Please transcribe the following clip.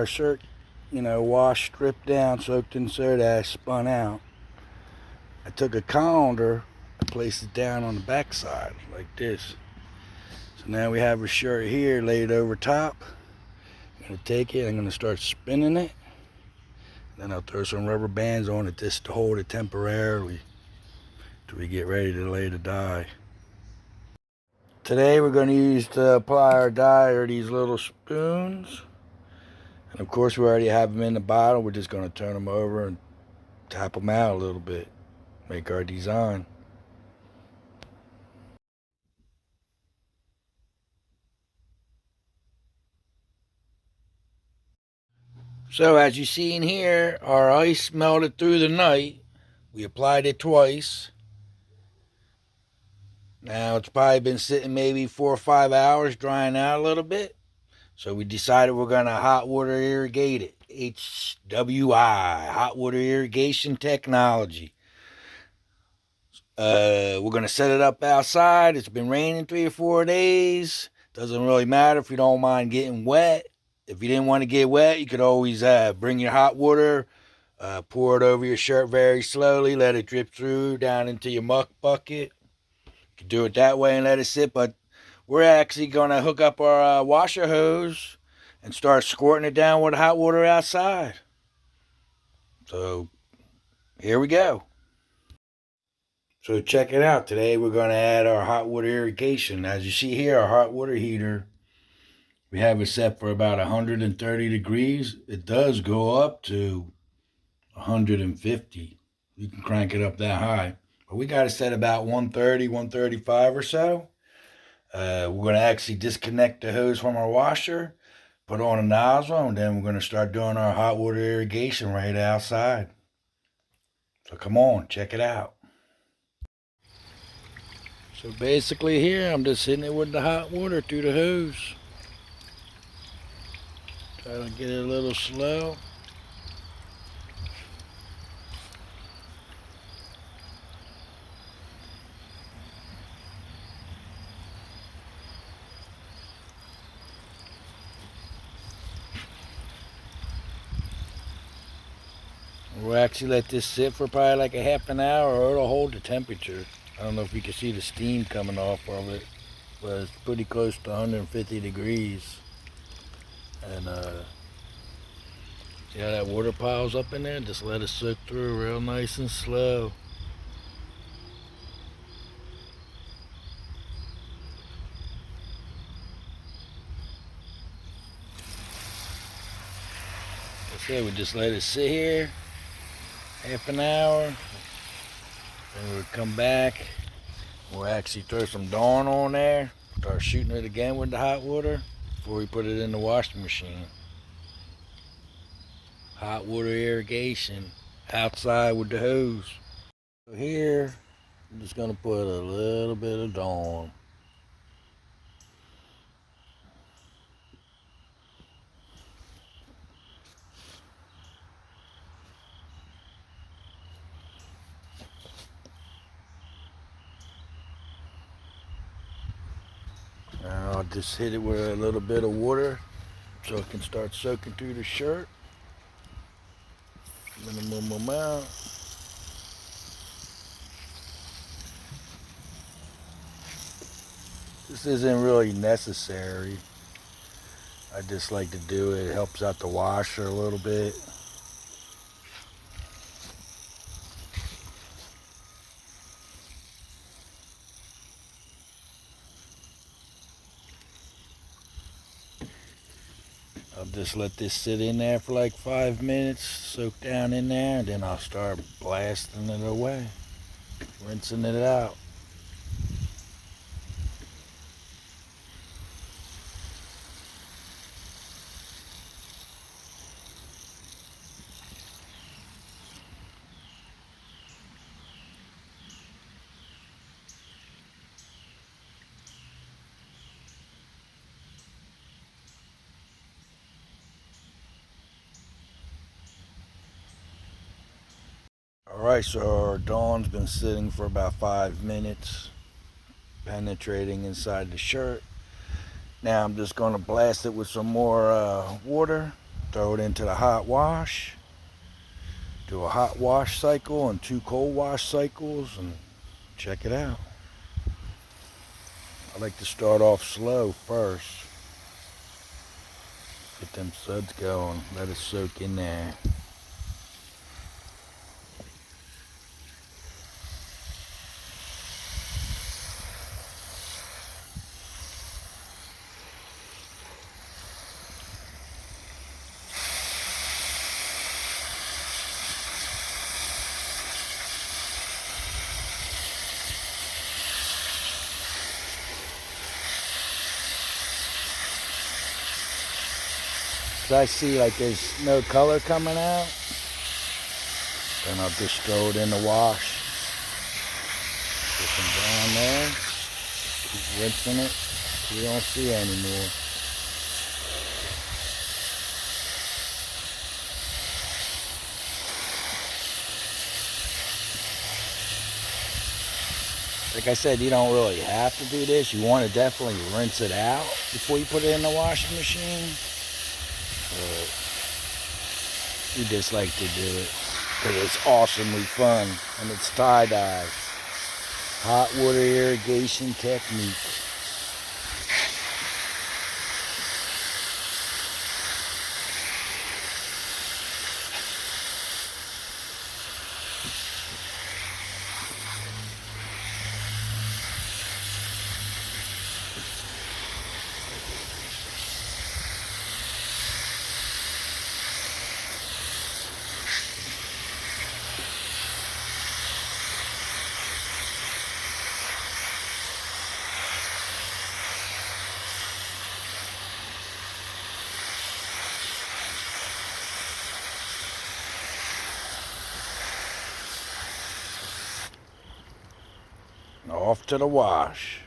our shirt, washed, stripped down, soaked in soda ash, spun out, I took a colander and placed it down on the backside like this. So now we have a shirt here laid over top. I'm going to take it, I'm going to start spinning it. Then I'll throw some rubber bands on it just to hold it temporarily till we get ready to lay the dye. Today we're going to use to apply our dye are these little spoons. And of course we already have them in the bottle. We're just going to turn them over and tap them out a little bit. Make our design. So as you see in here, our ice melted through the night. We applied it twice. Now it's probably been sitting maybe 4 or 5 hours, drying out a little bit. So we decided we're going to hot water irrigate it. HWI, hot water irrigation technology. We're going to set it up outside. It's been raining 3 or 4 days. Doesn't really matter if you don't mind getting wet. If you didn't want to get wet, you could always bring your hot water, pour it over your shirt very slowly, let it drip through down into your muck bucket. You can do it that way and let it sit, but we're actually going to hook up our washer hose and start squirting it down with hot water outside. So here we go. So check it out. Today we're going to add our hot water irrigation. As you see here, our hot water heater, we have it set for about 130 degrees. It does go up to 150. You can crank it up that high. But we got it set about 130, 135 or so. We're going to actually disconnect the hose from our washer, put on a nozzle, and then we're going to start doing our hot water irrigation right outside. So come on, check it out. So basically here, I'm just hitting it with the hot water through the hose. Try to get it a little slow. We'll actually let this sit for probably like a half an hour, or it'll hold the temperature. I don't know if you can see the steam coming off of it, but it's pretty close to 150 degrees. And see how that water piles up in there? Just let it soak through real nice and slow. Like I said, we just let it sit here half an hour. Then we'll come back. We'll actually throw some Dawn on there. Start shooting it again with the hot water before we put it in the washing machine. Hot water irrigation outside with the hose. So here, I'm just going to put a little bit of Dawn. Now I'll just hit it with a little bit of water so it can start soaking through the shirt. Minimum amount. This isn't really necessary. I just like to do it. It helps out the washer a little bit. I'll just let this sit in there for like 5 minutes, soak down in there, and then I'll start blasting it away, rinsing it out. Alright, so our Dawn's been sitting for about 5 minutes, penetrating inside the shirt. Now I'm just going to blast it with some more water throw it into the hot wash. Do a hot wash cycle and 2 cold wash cycles and check it out. I like to start off slow first. Get them suds going, let it soak in there. So I see like there's no color coming out, then I'll just throw it in the wash. Put some down there, keep rinsing it, so you don't see anymore. Like I said, you don't really have to do this. You want to definitely rinse it out before you put it in the washing machine. But we just like to do it because it's awesomely fun and it's tie-dye. Hot water irrigation technique. Off to the wash.